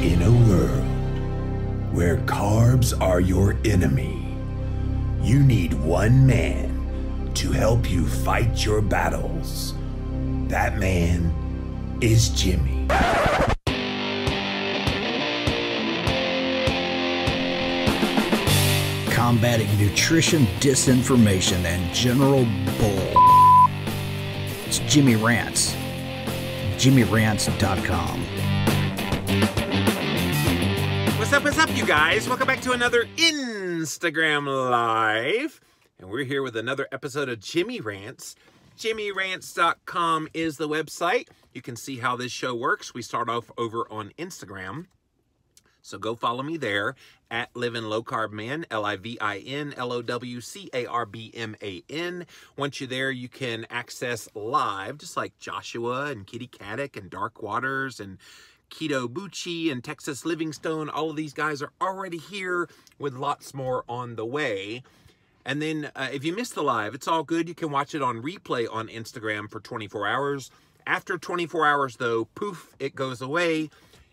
In a world where carbs are your enemy, you need one man to help you fight your battles. That man is Jimmy. Combating nutrition disinformation and general bull. It's Jimmy Rants. JimmyRants.com. What's up, you guys? Welcome back to another Instagram Live. And we're here with another episode of Jimmy Rants. JimmyRants.com is the website. You can see how this show works. We start off over on Instagram. So go follow me there at Living Low Carb Man, LIVIN LOWCARBMAN. Once you're there, you can access live, just like Joshua and Kitty Caddick and Dark Waters and Keto Bucci and Texas Livingstone. All of these guys are already here with lots more on the way. And then if you missed the live, it's all good. You can watch it on replay on Instagram for 24 hours. After 24 hours, though, poof, it goes away.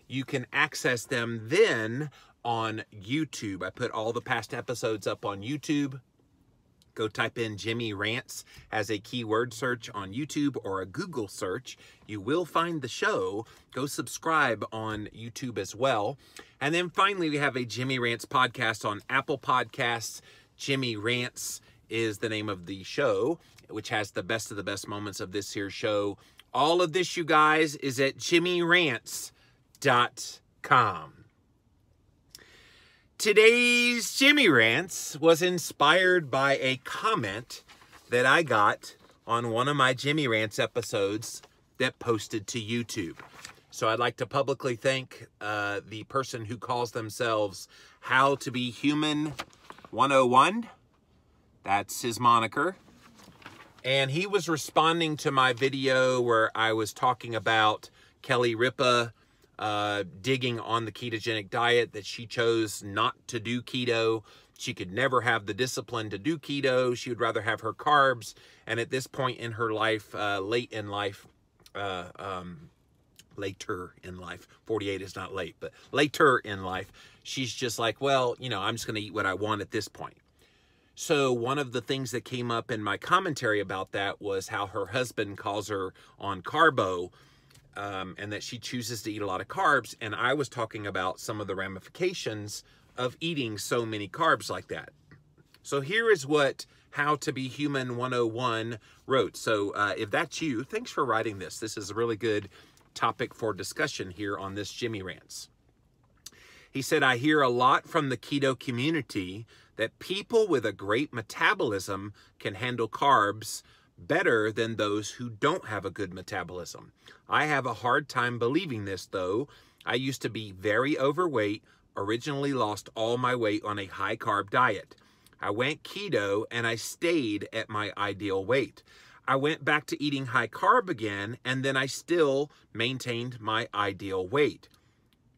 You can access them then on YouTube. I put all the past episodes up on YouTube. Go type in Jimmy Rants as a keyword search on YouTube or a Google search. You will find the show. Go subscribe on YouTube as well. And then finally, we have a Jimmy Rants podcast on Apple Podcasts. Jimmy Rants is the name of the show, which has the best moments of this here show. All of this, you guys, is at JimmyRants.com. Today's Jimmy Rants was inspired by a comment that I got on one of my Jimmy Rants episodes that posted to YouTube. So I'd like to publicly thank the person who calls themselves How to Be Human 101. That's his moniker. And he was responding to my video where I was talking about Kelly Ripa digging on the ketogenic diet, that she chose not to do keto. She could never have the discipline to do keto. She would rather have her carbs. And at this point in her life, later in life, 48 is not late, but later in life, she's just like, well, you know, I'm just going to eat what I want at this point. So one of the things that came up in my commentary about that was how her husband calls her on carbo, and that she chooses to eat a lot of carbs. And I was talking about some of the ramifications of eating so many carbs like that. So here is what How to Be Human 101 wrote. So if that's you, thanks for writing this. This is a really good topic for discussion here on this Jimmy Rants. He said, I hear a lot from the keto community that people with a great metabolism can handle carbs better than those who don't have a good metabolism. I have a hard time believing this, though. I used to be very overweight, originally lost all my weight on a high-carb diet. I went keto and I stayed at my ideal weight. I went back to eating high-carb again, and then I still maintained my ideal weight.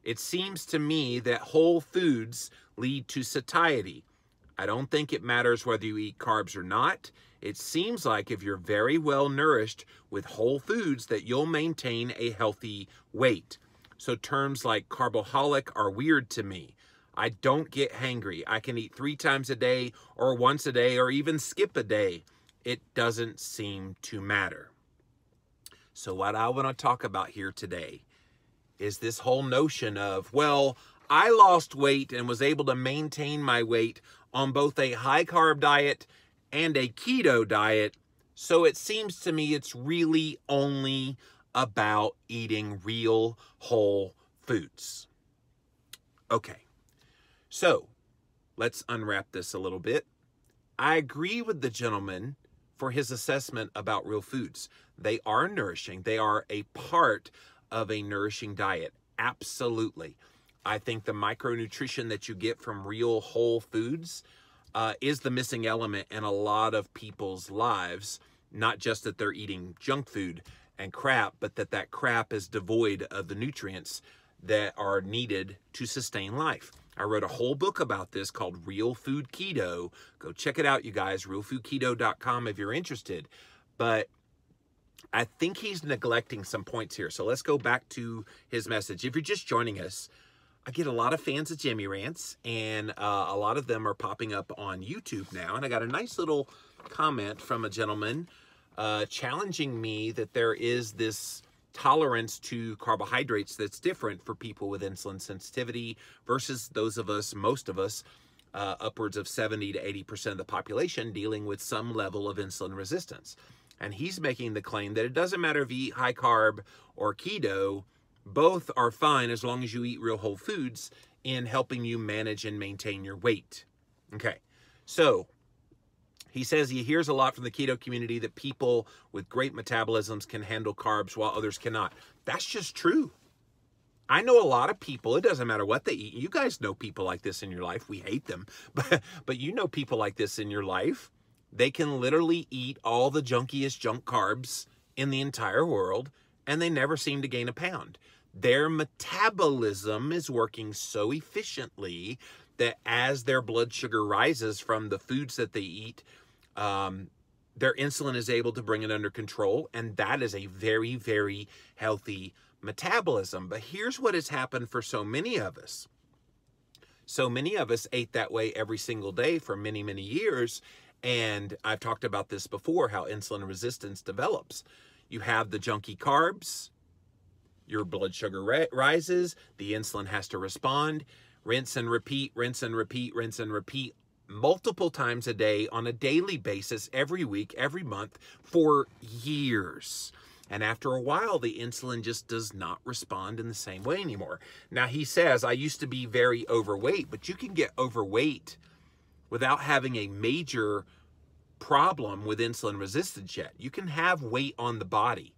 It seems to me that whole foods lead to satiety. I don't think it matters whether you eat carbs or not. It seems like if you're very well nourished with whole foods that you'll maintain a healthy weight. So terms like Ketoholic are weird to me. I don't get hangry. I can eat 3 times a day or once a day or even skip a day. It doesn't seem to matter. So what I want to talk about here today is this whole notion of, well, I lost weight and was able to maintain my weight on both a high-carb diet and a keto diet, so it seems to me it's really only about eating real whole foods. Okay, so let's unwrap this a little bit. I agree with the gentleman for his assessment about real foods. They are nourishing. They are a part of a nourishing diet. Absolutely. I think the micronutrition that you get from real whole foods is the missing element in a lot of people's lives. Not just that they're eating junk food and crap, but that crap is devoid of the nutrients that are needed to sustain life. I wrote a whole book about this called Real Food Keto. Go check it out, you guys, realfoodketo.com if you're interested. But I think he's neglecting some points here. So let's go back to his message. If you're just joining us, I get a lot of fans of Jimmy Rants, and a lot of them are popping up on YouTube now. And I got a nice little comment from a gentleman challenging me that there is this tolerance to carbohydrates that's different for people with insulin sensitivity versus those of us, most of us, upwards of 70 to 80% of the population dealing with some level of insulin resistance. And he's making the claim that it doesn't matter if you eat high carb or keto, both are fine as long as you eat real whole foods in helping you manage and maintain your weight. Okay, so he says he hears a lot from the keto community that people with great metabolisms can handle carbs while others cannot. That's just true. I know a lot of people, it doesn't matter what they eat. You guys know people like this in your life. We hate them, but you know people like this in your life. They can literally eat all the junkiest junk carbs in the entire world, and they never seem to gain a pound. Their metabolism is working so efficiently that as their blood sugar rises from the foods that they eat, their insulin is able to bring it under control, and that is a very, very healthy metabolism. But here's what has happened for so many of us. So many of us ate that way every single day for many, many years, and I've talked about this before, how insulin resistance develops. You have the junky carbs, your blood sugar rises, the insulin has to respond, rinse and repeat, rinse and repeat, rinse and repeat, multiple times a day on a daily basis, every week, every month, for years. And after a while, the insulin just does not respond in the same way anymore. Now, he says, I used to be very overweight, but you can get overweight without having a major problem with insulin resistance yet. You can have weight on the body.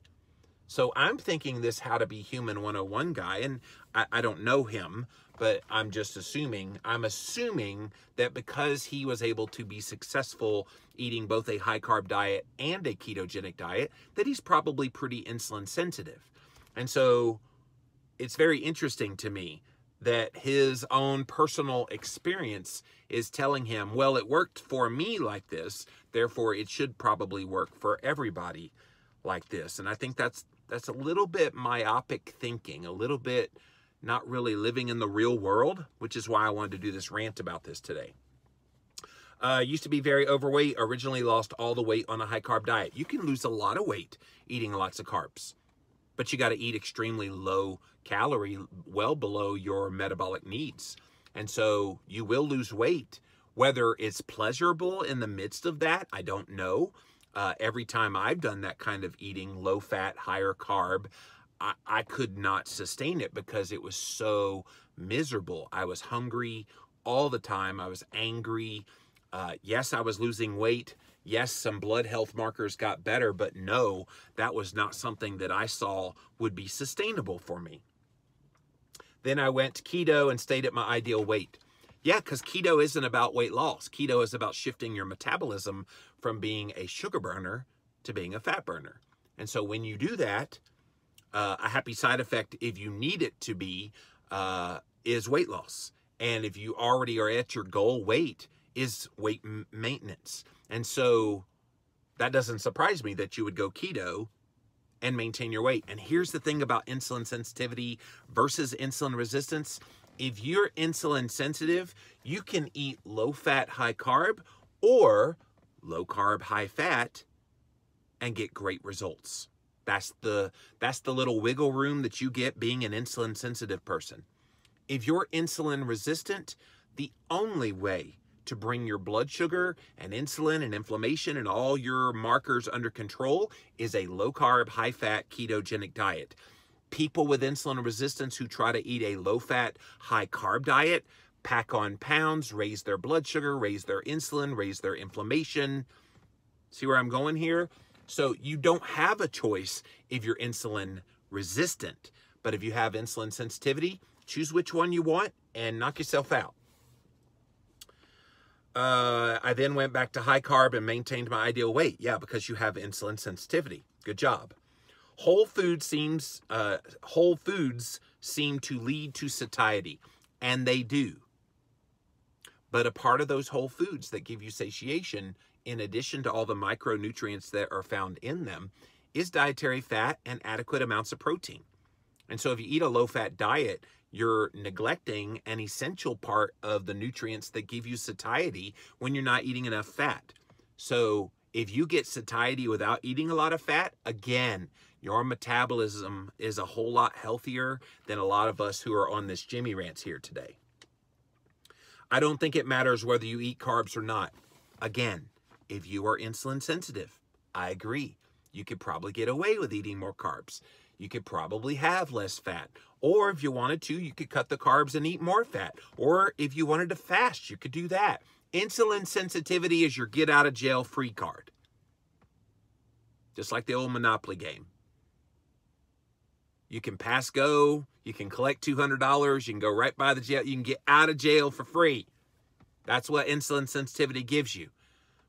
So I'm thinking this How to Be Human 101 guy, and I don't know him, but I'm just assuming. I'm assuming that because he was able to be successful eating both a high-carb diet and a ketogenic diet, that he's probably pretty insulin sensitive. And so it's very interesting to me that his own personal experience is telling him, well, it worked for me like this, therefore it should probably work for everybody like this. And I think that's a little bit myopic thinking, a little bit not really living in the real world, which is why I wanted to do this rant about this today. Used to be very overweight, originally lost all the weight on a high-carb diet. You can lose a lot of weight eating lots of carbs, but you got to eat extremely low calorie, well below your metabolic needs. And so you will lose weight. Whether it's pleasurable in the midst of that, I don't know. Every time I've done that kind of eating, low fat, higher carb, I could not sustain it because it was so miserable. I was hungry all the time. I was angry. Yes, I was losing weight. Yes, some blood health markers got better, but no, that was not something that I saw would be sustainable for me. Then I went to keto and stayed at my ideal weight. Yeah, because keto isn't about weight loss. Keto is about shifting your metabolism from being a sugar burner to being a fat burner. And so when you do that, a happy side effect, if you need it to be, is weight loss. And if you already are at your goal weight, is weight maintenance. And so that doesn't surprise me that you would go keto and maintain your weight. And here's the thing about insulin sensitivity versus insulin resistance. If you're insulin sensitive, you can eat low fat, high carb or low carb, high fat and get great results. That's the little wiggle room that you get being an insulin sensitive person. If you're insulin resistant, the only way to bring your blood sugar and insulin and inflammation and all your markers under control is a low carb, high fat, ketogenic diet. People with insulin resistance who try to eat a low fat, high carb diet pack on pounds, raise their blood sugar, raise their insulin, raise their inflammation. See where I'm going here? So you don't have a choice if you're insulin resistant, but if you have insulin sensitivity, choose which one you want and knock yourself out. I then went back to high carb and maintained my ideal weight. Yeah, because you have insulin sensitivity. Good job. Whole foods seem to lead to satiety, and they do. But a part of those whole foods that give you satiation, in addition to all the micronutrients that are found in them, is dietary fat and adequate amounts of protein. And so if you eat a low-fat diet, you're neglecting an essential part of the nutrients that give you satiety when you're not eating enough fat. So if you get satiety without eating a lot of fat, again, your metabolism is a whole lot healthier than a lot of us who are on this Jimmy Rants here today. I don't think it matters whether you eat carbs or not. Again, if you are insulin sensitive, I agree. You could probably get away with eating more carbs. You could probably have less fat. Or if you wanted to, you could cut the carbs and eat more fat. Or if you wanted to fast, you could do that. Insulin sensitivity is your get out of jail free card. Just like the old Monopoly game. You can pass go, you can collect $200, you can go right by the jail, you can get out of jail for free. That's what insulin sensitivity gives you.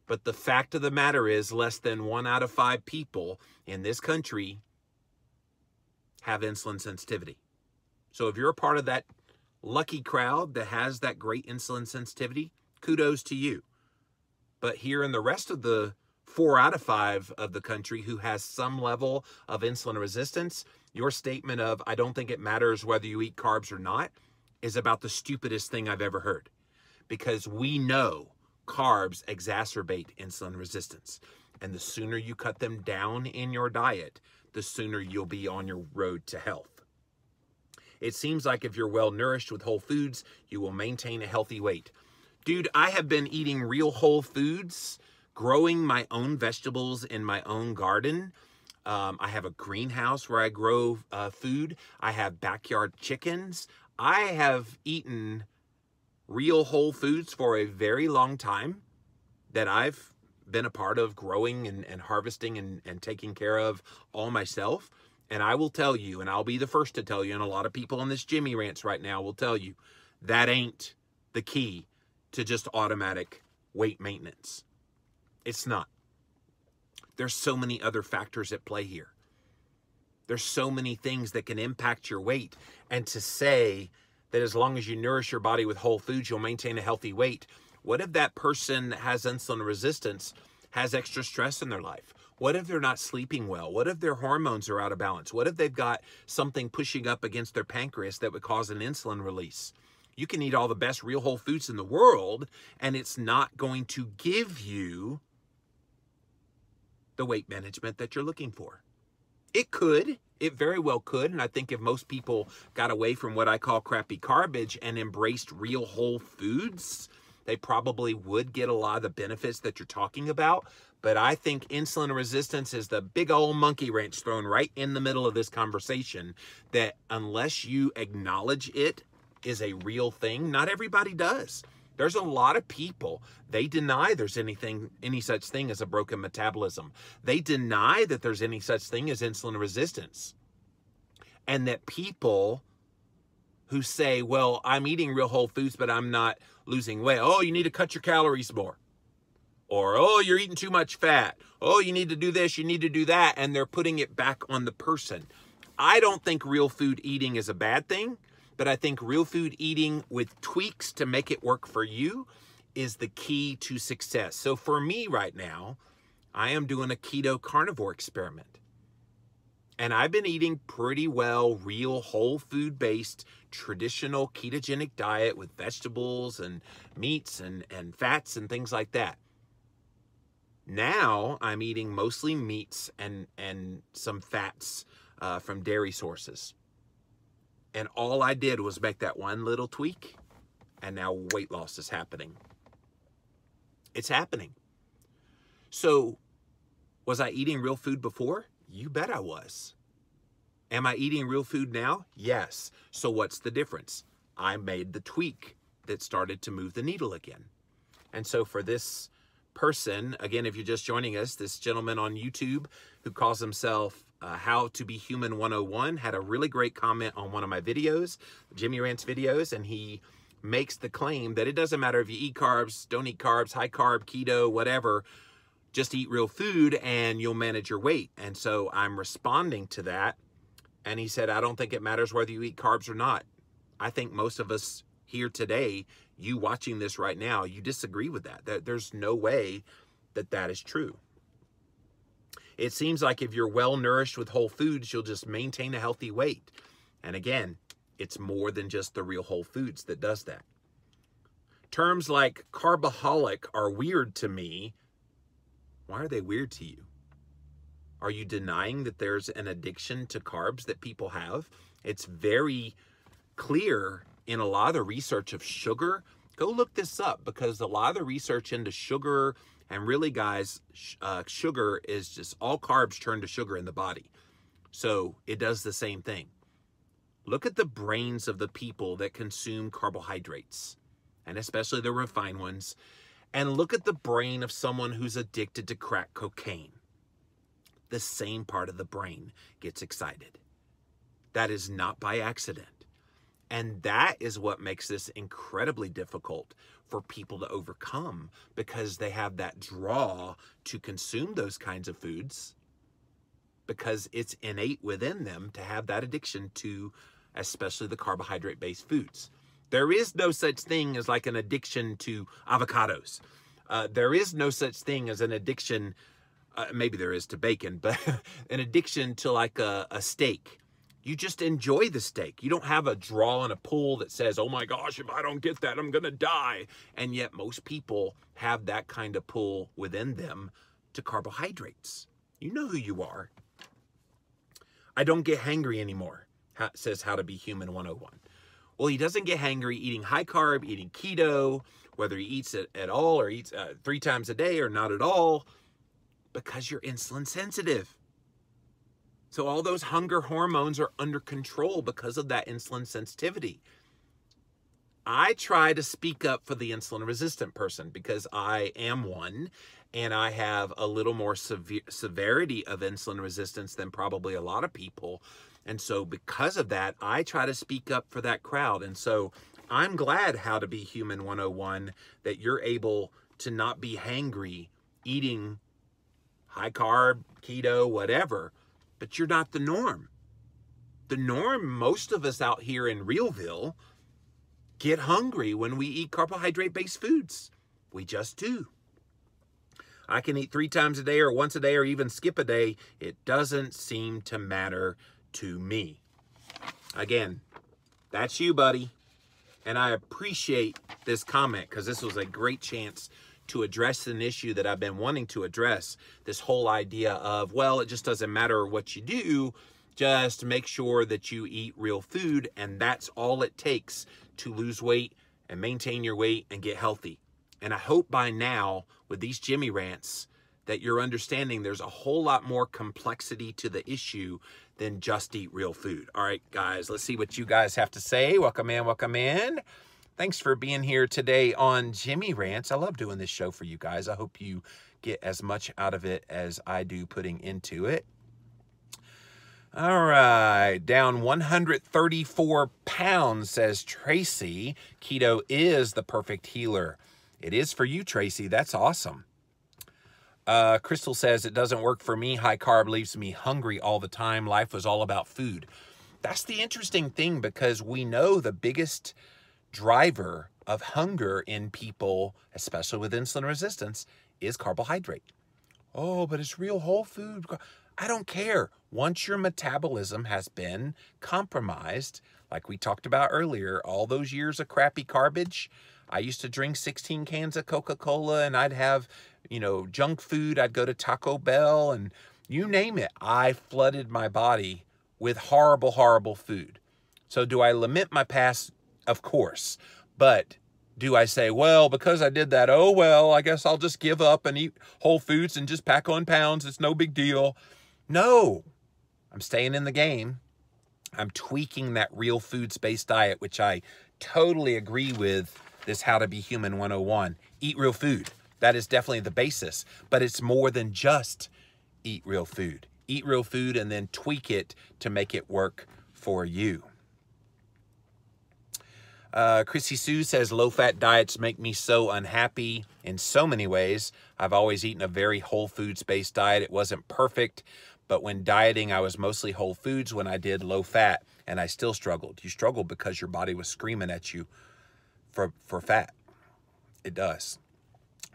But the fact of the matter is less than 1 out of 5 people in this country have insulin sensitivity. So if you're a part of that lucky crowd that has that great insulin sensitivity, kudos to you. But here in the rest of the 4 out of 5 of the country who has some level of insulin resistance, your statement of, I don't think it matters whether you eat carbs or not, is about the stupidest thing I've ever heard. Because we know carbs exacerbate insulin resistance. And the sooner you cut them down in your diet, the sooner you'll be on your road to health. It seems like if you're well nourished with whole foods, you will maintain a healthy weight. Dude, I have been eating real whole foods, growing my own vegetables in my own garden. I have a greenhouse where I grow food. I have backyard chickens. I have eaten real whole foods for a very long time that I've been a part of growing and harvesting and taking care of all myself. And I will tell you, and I'll be the first to tell you, and a lot of people on this Jimmy Rants right now will tell you, that ain't the key to just automatic weight maintenance. It's not. There's so many other factors at play here. There's so many things that can impact your weight. And to say that as long as you nourish your body with whole foods, you'll maintain a healthy weight. What if that person that has insulin resistance has extra stress in their life? What if they're not sleeping well? What if their hormones are out of balance? What if they've got something pushing up against their pancreas that would cause an insulin release? You can eat all the best real whole foods in the world, and it's not going to give you the weight management that you're looking for. It could. It very well could. And I think if most people got away from what I call crappy garbage and embraced real whole foods, they probably would get a lot of the benefits that you're talking about. But I think insulin resistance is the big old monkey wrench thrown right in the middle of this conversation that unless you acknowledge it is a real thing, not everybody does. There's a lot of people, they deny there's any such thing as a broken metabolism. They deny that there's any such thing as insulin resistance. And that people who say, well, I'm eating real whole foods, but I'm not losing weight. Oh, you need to cut your calories more. Or, oh, you're eating too much fat. Oh, you need to do this, you need to do that. And they're putting it back on the person. I don't think real food eating is a bad thing. But I think real food eating with tweaks to make it work for you is the key to success. So for me right now, I am doing a keto carnivore experiment. And I've been eating pretty well real whole food based traditional ketogenic diet with vegetables and meats and fats and things like that. Now I'm eating mostly meats and some fats from dairy sources. And all I did was make that one little tweak, and now weight loss is happening. It's happening. So, was I eating real food before? You bet I was. Am I eating real food now? Yes. So what's the difference? I made the tweak that started to move the needle again. And so for this person, again, if you're just joining us, this gentleman on YouTube who calls himself How to Be Human 101 had a really great comment on one of my videos, Jimmy Rants videos, and he makes the claim that it doesn't matter if you eat carbs, don't eat carbs, high carb, keto, whatever, just eat real food and you'll manage your weight. And so I'm responding to that. And he said, I don't think it matters whether you eat carbs or not. I think most of us here today, you watching this right now, you disagree with that. There's no way that that is true. It seems like if you're well nourished with whole foods, you'll just maintain a healthy weight. And again, It's more than just the real whole foods that does that. Terms like Carbaholic are weird to me. Why are they weird to you? Are you denying that there's an addiction to carbs that people have? It's very clear in a lot of the research of sugar. Go look this up, because a lot of the research into sugar, and really guys, sugar is just all carbs turn to sugar in the body. So it does the same thing. Look at the brains of the people that consume carbohydrates, and especially the refined ones, and look at the brain of someone who's addicted to crack cocaine. The same part of the brain gets excited. That is not by accident. And that is what makes this incredibly difficult for people to overcome, because they have that draw to consume those kinds of foods, because it's innate within them to have that addiction to especially the carbohydrate-based foods. There is no such thing as like an addiction to avocados. There is no such thing as an addiction, maybe there is to bacon, but an addiction to like a steak. You just enjoy the steak. You don't have a draw and a pull that says, oh my gosh, if I don't get that, I'm going to die. And yet most people have that kind of pull within them to carbohydrates. You know who you are. I don't get hangry anymore, says How to Be Human 101. Well, he doesn't get hangry eating high carb, eating keto, whether he eats it at all or eats 3 times a day or not at all, because you're insulin sensitive. So all those hunger hormones are under control because of that insulin sensitivity. I try to speak up for the insulin resistant person, because I am one, and I have a little more severity of insulin resistance than probably a lot of people. And so because of that, I try to speak up for that crowd. And so I'm glad, How to Be Human 101, that you're able to not be hangry eating high carb, keto, whatever, but you're not the norm. The norm, most of us out here in Realville get hungry when we eat carbohydrate-based foods. We just do. I can eat 3 times a day or once a day or even skip a day. It doesn't seem to matter to me. Again, that's you, buddy. And I appreciate this comment, because this was a great chance to address an issue that I've been wanting to address. This whole idea of, well, it just doesn't matter what you do, just make sure that you eat real food, and that's all it takes to lose weight and maintain your weight and get healthy. And I hope by now, with these Jimmy rants, that you're understanding there's a whole lot more complexity to the issue than just eat real food. All right, guys, let's see what you guys have to say. Welcome in, welcome in. Thanks for being here today on Jimmy Rants. I love doing this show for you guys. I hope you get as much out of it as I do putting into it. All right, down 134 pounds, says Tracy. Keto is the perfect healer. It is for you, Tracy. That's awesome. Crystal says, it doesn't work for me. High carb leaves me hungry all the time. Life was all about food. That's the interesting thing, because we know the biggest driver of hunger in people, especially with insulin resistance, is carbohydrate. Oh, but it's real whole food. I don't care. Once your metabolism has been compromised, like we talked about earlier, all those years of crappy garbage, I used to drink 16 cans of Coca-Cola, and I'd have, junk food. I'd go to Taco Bell, and you name it. I flooded my body with horrible, horrible food. So do I lament my past? Of course. But do I say, well, because I did that, oh, well, I guess I'll just give up and eat whole foods and just pack on pounds. It's no big deal. No, I'm staying in the game. I'm tweaking that real foods-based diet, which I totally agree with this How to Be Human 101. Eat real food. That is definitely the basis. But it's more than just eat real food. Eat real food and then tweak it to make it work for you. Chrissy Sue says, low-fat diets make me so unhappy in so many ways. I've always eaten a very whole foods-based diet. It wasn't perfect, but when dieting, I was mostly whole foods when I did low-fat, and I still struggled. You struggled because your body was screaming at you for fat. It does.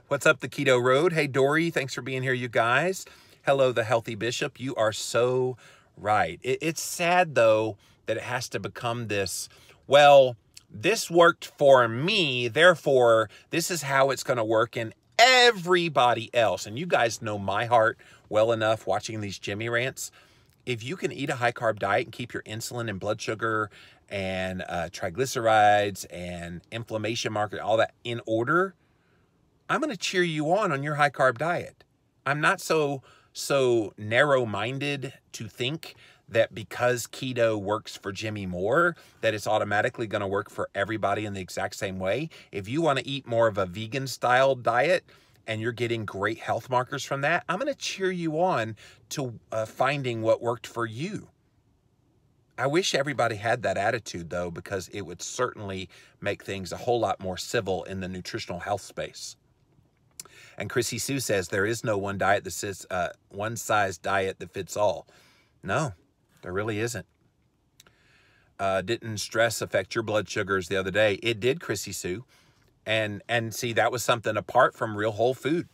What's up, the Keto Road? Hey, Dory, thanks for being here, you guys. Hello, the Healthy Bishop. You are so right. It's sad, though, that it has to become this, well, this worked for me, therefore this is how it's going to work in everybody else. And you guys know my heart well enough watching these Jimmy rants. If you can eat a high-carb diet and keep your insulin and blood sugar and triglycerides and inflammation marker, all that in order, I'm going to cheer you on your high-carb diet. I'm not so narrow-minded to think that because keto works for Jimmy Moore, that it's automatically going to work for everybody in the exact same way. If you want to eat more of a vegan-style diet and you're getting great health markers from that, I'm going to cheer you on to finding what worked for you. I wish everybody had that attitude, though, because it would certainly make things a whole lot more civil in the nutritional health space. And Chrissy Sue says, there is no one diet that says one size diet that fits all. No, there really isn't. Didn't stress affect your blood sugars the other day? It did, Chrissy Sue. And see, that was something apart from real whole food.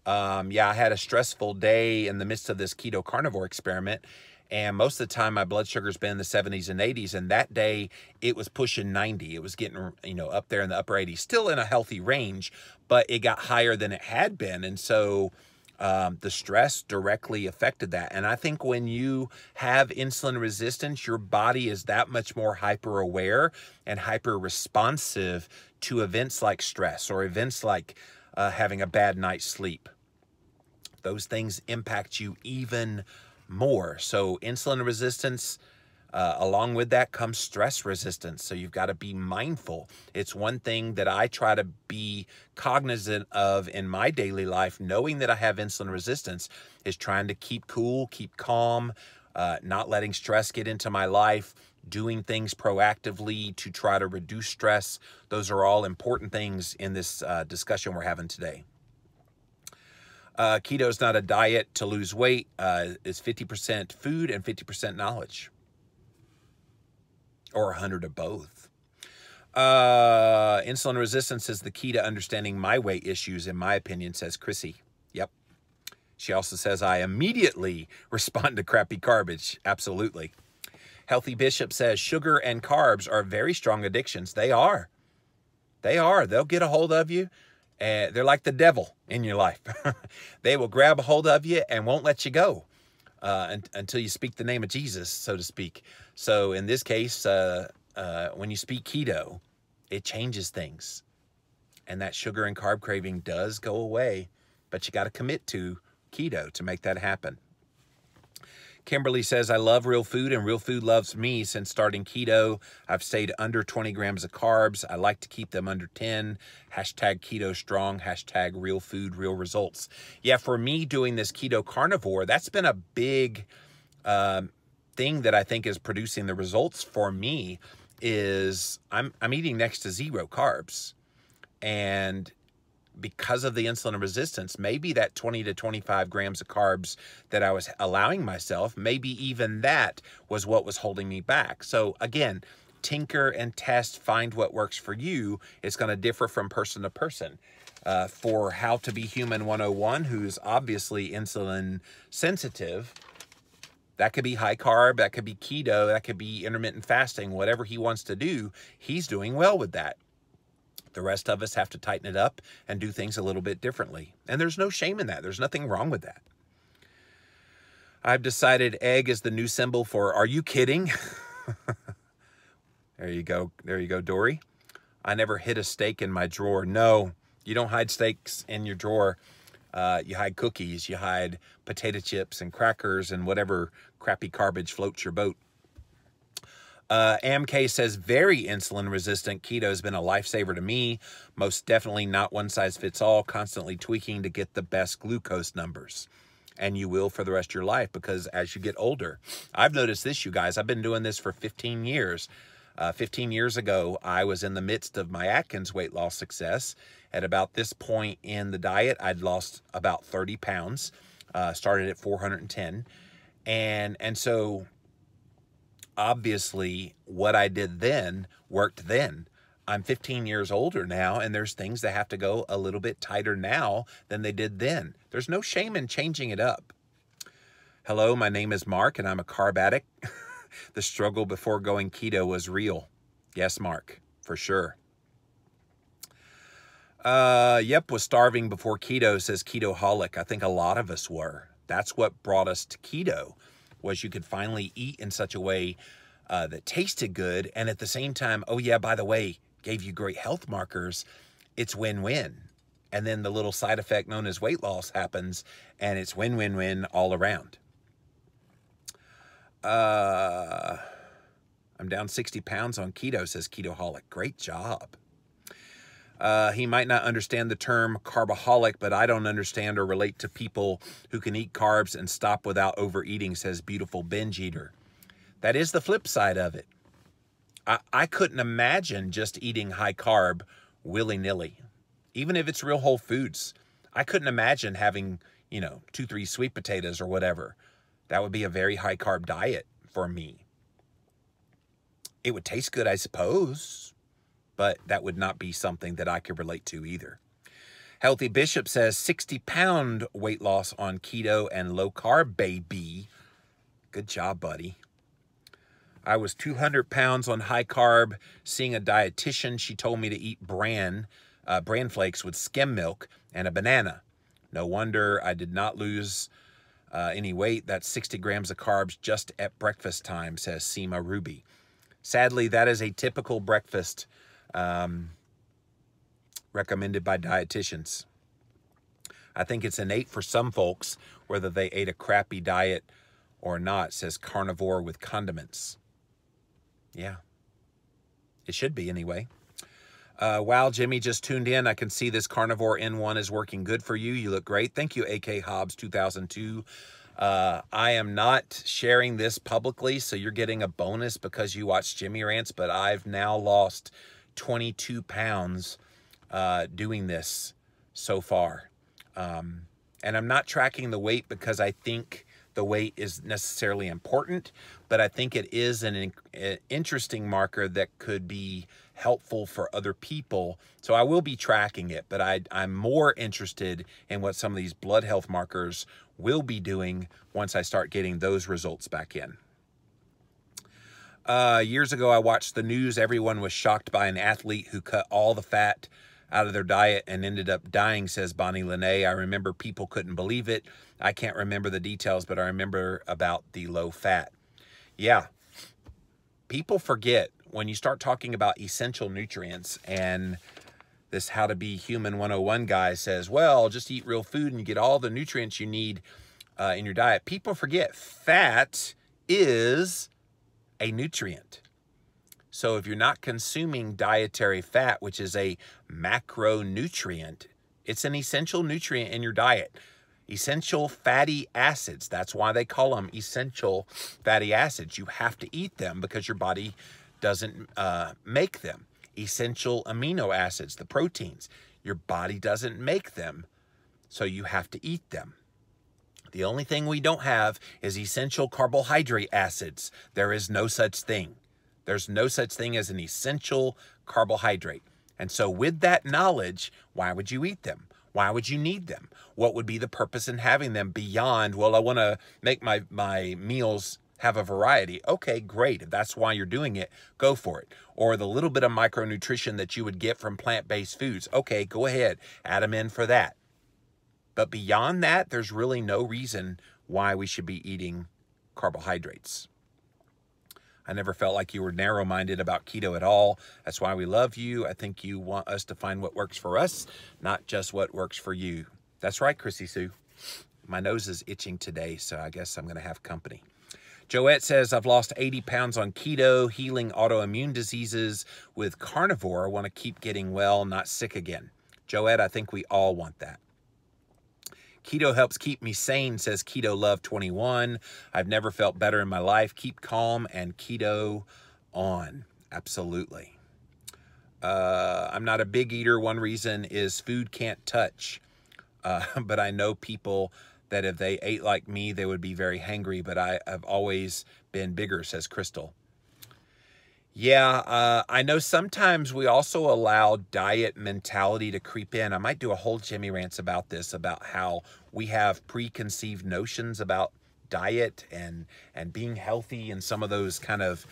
Yeah, I had a stressful day in the midst of this keto carnivore experiment. And most of the time, my blood sugar's been in the 70s and 80s. And that day, it was pushing 90. It was getting, you know, up there in the upper 80s. Still in a healthy range, but it got higher than it had been. And so the stress directly affected that. And I think when you have insulin resistance, your body is that much more hyper aware and hyper responsive to events like stress or events like having a bad night's sleep. Those things impact you even more. So insulin resistance, along with that comes stress resistance. So you've got to be mindful. It's one thing that I try to be cognizant of in my daily life, knowing that I have insulin resistance, is trying to keep cool, keep calm, not letting stress get into my life, doing things proactively to try to reduce stress. Those are all important things in this discussion we're having today. Keto is not a diet to lose weight. It's 50% food and 50% knowledge. Or 100 of both. Insulin resistance is the key to understanding my weight issues, in my opinion, says Chrissy. Yep. She also says, I immediately respond to crappy garbage. Absolutely. Healthy Bishop says, sugar and carbs are very strong addictions. They are. They are. They'll get a hold of you. They're like the devil in your life. They will grab a hold of you and won't let you go until you speak the name of Jesus, so to speak. So in this case, when you speak keto, it changes things. And that sugar and carb craving does go away, but you got to commit to keto to make that happen. Kimberly says, I love real food and real food loves me. Since starting keto, I've stayed under 20 grams of carbs. I like to keep them under 10. Hashtag keto strong, hashtag real food, real results. Yeah, for me doing this keto carnivore, that's been a big thing that I think is producing the results for me is I'm eating next to zero carbs. And because of the insulin resistance, maybe that 20 to 25 grams of carbs that I was allowing myself, maybe even that was what was holding me back. So again, tinker and test, find what works for you. It's going to differ from person to person. For How to Be Human 101, who's obviously insulin sensitive, that could be high carb, that could be keto, that could be intermittent fasting, whatever he wants to do, he's doing well with that. The rest of us have to tighten it up and do things a little bit differently. And there's no shame in that. There's nothing wrong with that. I've decided egg is the new symbol for, are you kidding? There you go. There you go, Dory. I never hid a steak in my drawer. No, you don't hide steaks in your drawer. You hide cookies, you hide potato chips and crackers and whatever crappy garbage floats your boat. AMK says, very insulin resistant. Keto has been a lifesaver to me. Most definitely not one size fits all, constantly tweaking to get the best glucose numbers. And you will for the rest of your life, because as you get older, I've noticed this, you guys, I've been doing this for 15 years. 15 years ago, I was in the midst of my Atkins weight loss success. At about this point in the diet, I'd lost about 30 pounds, started at 410. And so obviously what I did then worked then. I'm 15 years older now, and there's things that have to go a little bit tighter now than they did then. There's no shame in changing it up. Hello, my name is Mark, and I'm a carb addict. The struggle before going keto was real. Yes, Mark, for sure. Yep, was starving before keto, says Ketoholic. I think a lot of us were. That's what brought us to keto, was you could finally eat in such a way that tasted good, and at the same time, oh yeah, by the way, gave you great health markers. It's win-win. And then the little side effect known as weight loss happens, and it's win-win-win all around. I'm down 60 pounds on keto, says Ketoholic. Great job. He might not understand the term carbaholic, but I don't understand or relate to people who can eat carbs and stop without overeating, says Beautiful Binge Eater. That is the flip side of it. I couldn't imagine just eating high carb willy-nilly, even if it's real whole foods. I couldn't imagine having, 2-3 sweet potatoes or whatever. That would be a very high carb diet for me. It would taste good, I suppose, but that would not be something that I could relate to either. Healthy Bishop says 60-pound weight loss on keto and low carb, baby. Good job, buddy. I was 200 pounds on high carb. Seeing a dietitian, she told me to eat bran flakes with skim milk and a banana. No wonder I did not lose any weight. That's 60 grams of carbs just at breakfast time, says Seema Ruby. Sadly, that is a typical breakfast recommended by dietitians. I think it's innate for some folks, whether they ate a crappy diet or not, says Carnivore with Condiments. Yeah, it should be anyway. Wow, Jimmy just tuned in. I can see this Carnivore N1 is working good for you. You look great. Thank you, AK Hobbs 2002. I am not sharing this publicly, so you're getting a bonus because you watched Jimmy Rants, but I've now lost 22 pounds doing this so far. And I'm not tracking the weight because I think the weight is necessarily important, but I think it is an interesting marker that could be helpful for other people. So I will be tracking it, but I'm more interested in what some of these blood health markers will be doing once I start getting those results back in. Years ago, I watched the news. Everyone was shocked by an athlete who cut all the fat out of their diet and ended up dying, says Bonnie Lene. I remember people couldn't believe it. I can't remember the details, but I remember about the low fat. Yeah, people forget when you start talking about essential nutrients, and this How to Be Human 101 guy says, well, just eat real food and you get all the nutrients you need in your diet. People forget fat is a nutrient. So if you're not consuming dietary fat, which is a macronutrient, it's an essential nutrient in your diet. Essential fatty acids, that's why they call them essential fatty acids. You have to eat them because your body doesn't make them. Essential amino acids, the proteins, your body doesn't make them, so you have to eat them. The only thing we don't have is essential carbohydrate acids. There is no such thing. There's no such thing as an essential carbohydrate. And so with that knowledge, why would you eat them? Why would you need them? What would be the purpose in having them beyond, well, I want to make my meals have a variety. Okay, great. If that's why you're doing it, go for it. Or the little bit of micronutrition that you would get from plant-based foods. Okay, go ahead. Add them in for that. But beyond that, there's really no reason why we should be eating carbohydrates. I never felt like you were narrow-minded about keto at all. That's why we love you. I think you want us to find what works for us, not just what works for you. That's right, Chrissy Sue. My nose is itching today, so I guess I'm going to have company. Joette says, I've lost 80 pounds on keto, healing autoimmune diseases with carnivore. I want to keep getting well, not sick again. Joette, I think we all want that. Keto helps keep me sane, says Keto Love 21. I've never felt better in my life. Keep calm and keto on. Absolutely. I'm not a big eater. One reason is food can't touch. But I know people that if they ate like me, they would be very hangry. But I've always been bigger, says Crystal. Yeah, I know sometimes we also allow diet mentality to creep in. I might do a whole Jimmy Rants about this, about how we have preconceived notions about diet and being healthy and some of those kind of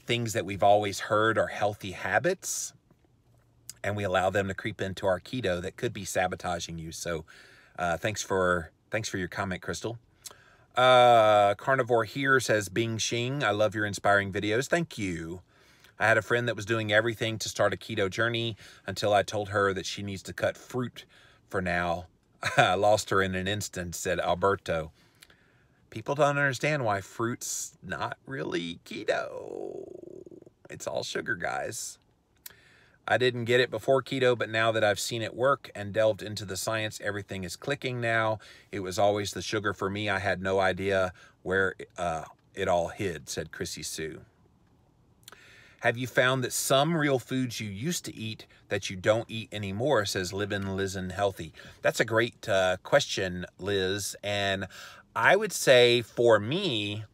things that we've always heard are healthy habits, and we allow them to creep into our keto that could be sabotaging you. So thanks for your comment, Crystal. Carnivore here says, Bing Shing, I love your inspiring videos. Thank you. I had a friend that was doing everything to start a keto journey until I told her that she needs to cut fruit for now. I lost her in an instant, said Alberto. People don't understand why fruit's not really keto. It's all sugar, guys. I didn't get it before keto, but now that I've seen it work and delved into the science, everything is clicking now. It was always the sugar for me. I had no idea where it all hid, said Chrissy Sue. Have you found that some real foods you used to eat that you don't eat anymore, says Livin' Lizen Healthy? That's a great question, Liz. And I would say for me,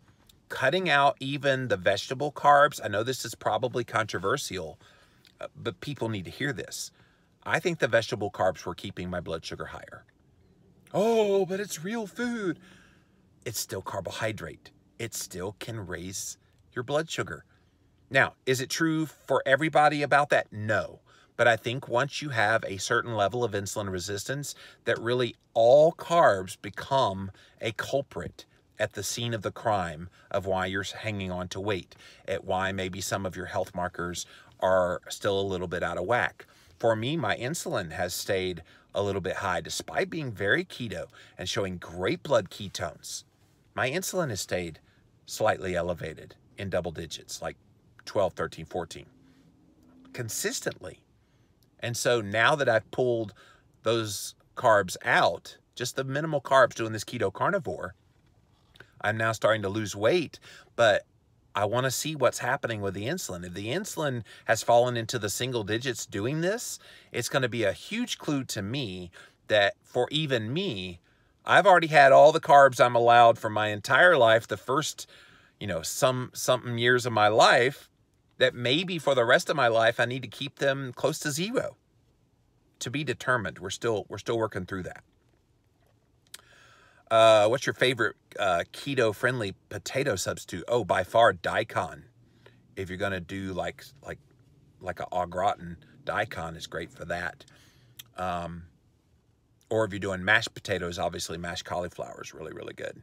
cutting out even the vegetable carbs, I know this is probably controversial, but people need to hear this. I think the vegetable carbs were keeping my blood sugar higher. Oh, but it's real food. It's still carbohydrate. It still can raise your blood sugar. Now, is it true for everybody about that? No. But I think once you have a certain level of insulin resistance, that really all carbs become a culprit at the scene of the crime of why you're hanging on to weight, at why maybe some of your health markers are still a little bit out of whack. For me, my insulin has stayed a little bit high despite being very keto and showing great blood ketones. My insulin has stayed slightly elevated in double digits, like 12, 13, 14, consistently. And so now that I've pulled those carbs out, just the minimal carbs doing this keto carnivore, I'm now starting to lose weight, but I want to see what's happening with the insulin. If the insulin has fallen into the single digits doing this, it's going to be a huge clue to me that for even me, I've already had all the carbs I'm allowed for my entire life, the first, something years of my life, that maybe for the rest of my life, I need to keep them close to zero. To be determined. We're still working through that. What's your favorite keto-friendly potato substitute? Oh, by far, daikon. If you're going to do like a au gratin, daikon is great for that. Or if you're doing mashed potatoes, obviously mashed cauliflower is really, really good.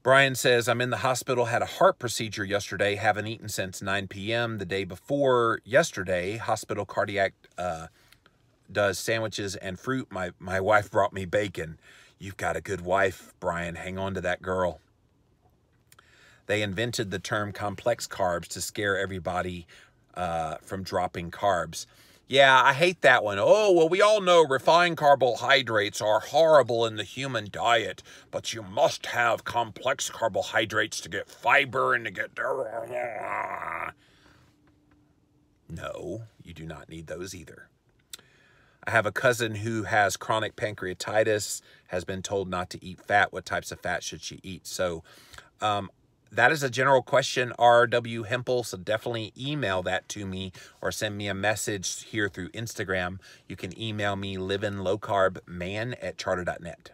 Brian says, I'm in the hospital, had a heart procedure yesterday, haven't eaten since 9 p.m. The day before yesterday, hospital cardiac does sandwiches and fruit. My wife brought me bacon. You've got a good wife, Brian. Hang on to that girl. They invented the term complex carbs to scare everybody from dropping carbs. Yeah, I hate that one. Oh, well, we all know refined carbohydrates are horrible in the human diet, but you must have complex carbohydrates to get fiber and to get... No, you do not need those either. I have a cousin who has chronic pancreatitis, has been told not to eat fat. What types of fat should she eat? So that is a general question, R.W. Hempel, so definitely email that to me or send me a message here through Instagram. You can email me livinlowcarbman@charter.net.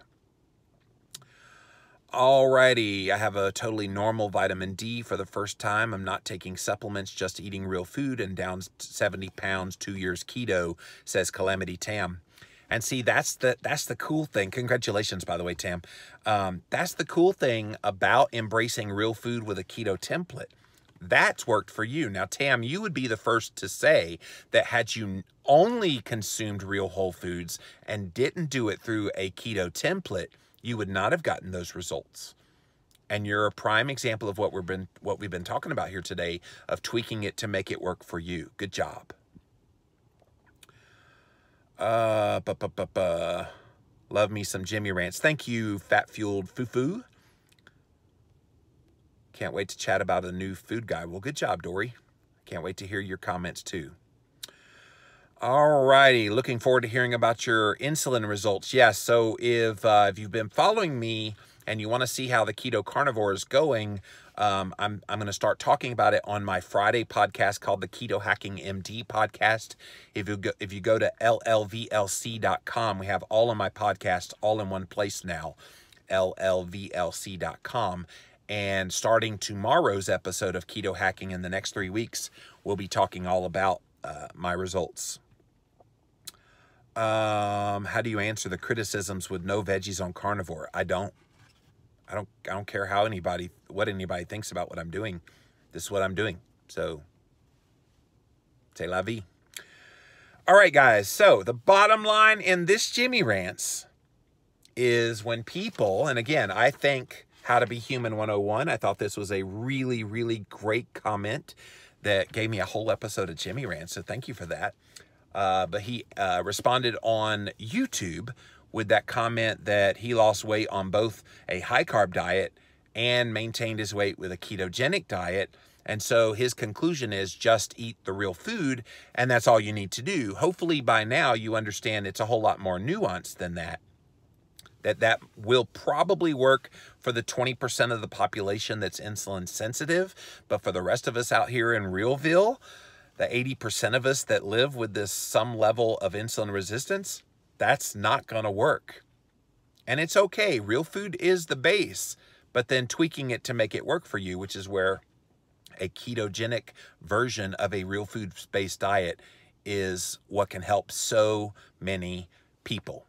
Alrighty, I have a totally normal vitamin D for the first time. I'm not taking supplements, just eating real food and down 70 pounds, 2 years keto, says Calamity Tam. And see, that's the cool thing. Congratulations, by the way, Tam. That's the cool thing about embracing real food with a keto template. That's worked for you. Now, Tam, you would be the first to say that had you only consumed real whole foods and didn't do it through a keto template, you would not have gotten those results. And you're a prime example of what we've been talking about here today, of tweaking it to make it work for you. Good job. Love me some Jimmy Rants. Thank you, fat-fueled foo-foo. Can't wait to chat about a new food guy. Well, good job, Dory. Can't wait to hear your comments, too. All righty. Looking forward to hearing about your insulin results. Yes, so if you've been following me and you want to see how the keto carnivore is going, I'm going to start talking about it on my Friday podcast called the Keto Hacking MD podcast. If you go to llvlc.com, we have all of my podcasts all in one place now. KetoHollvlc.com. And starting tomorrow's episode of Keto Hacking in the next 3 weeks, we'll be talking all about my results. How do you answer the criticisms with no veggies on carnivore? I don't care what anybody thinks about what I'm doing. This is what I'm doing. So, c'est la vie. All right, guys. So the bottom line in this Jimmy Rants is when people, and again, I think How to Be Human 101. I thought this was a really, really great comment that gave me a whole episode of Jimmy Rants, so thank you for that. But he responded on YouTube with that comment that he lost weight on both a high-carb diet and maintained his weight with a ketogenic diet. And so his conclusion is just eat the real food, and that's all you need to do. Hopefully by now you understand it's a whole lot more nuanced than that. That will probably work for the 20% of the population that's insulin sensitive, but for the rest of us out here in Realville, the 80% of us that live with this some level of insulin resistance, that's not going to work. And it's okay. Real food is the base, but then tweaking it to make it work for you, which is where a ketogenic version of a real food-based diet is what can help so many people.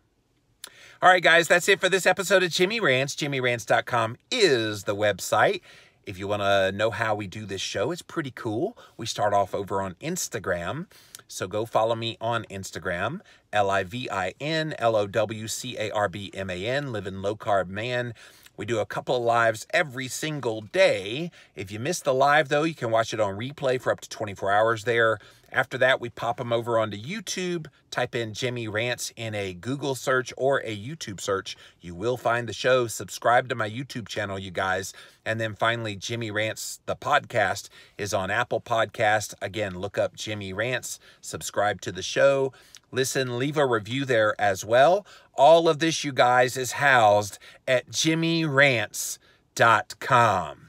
All right, guys, that's it for this episode of Jimmy Rants. JimmyRants.com is the website. If you want to know how we do this show, it's pretty cool. We start off over on Instagram. So go follow me on Instagram, LIVINLOWCARBMAN, Living Low Carb Man. We do a couple of lives every single day. If you miss the live, though, you can watch it on replay for up to 24 hours there. After that, we pop them over onto YouTube. Type in Jimmy Rants in a Google search or a YouTube search. You will find the show. Subscribe to my YouTube channel, you guys. And then finally, Jimmy Rants, the podcast, is on Apple Podcast. Again, look up Jimmy Rants. Subscribe to the show. Listen, leave a review there as well. All of this, you guys, is housed at JimmyRants.com.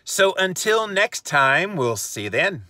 So until next time, we'll see you then.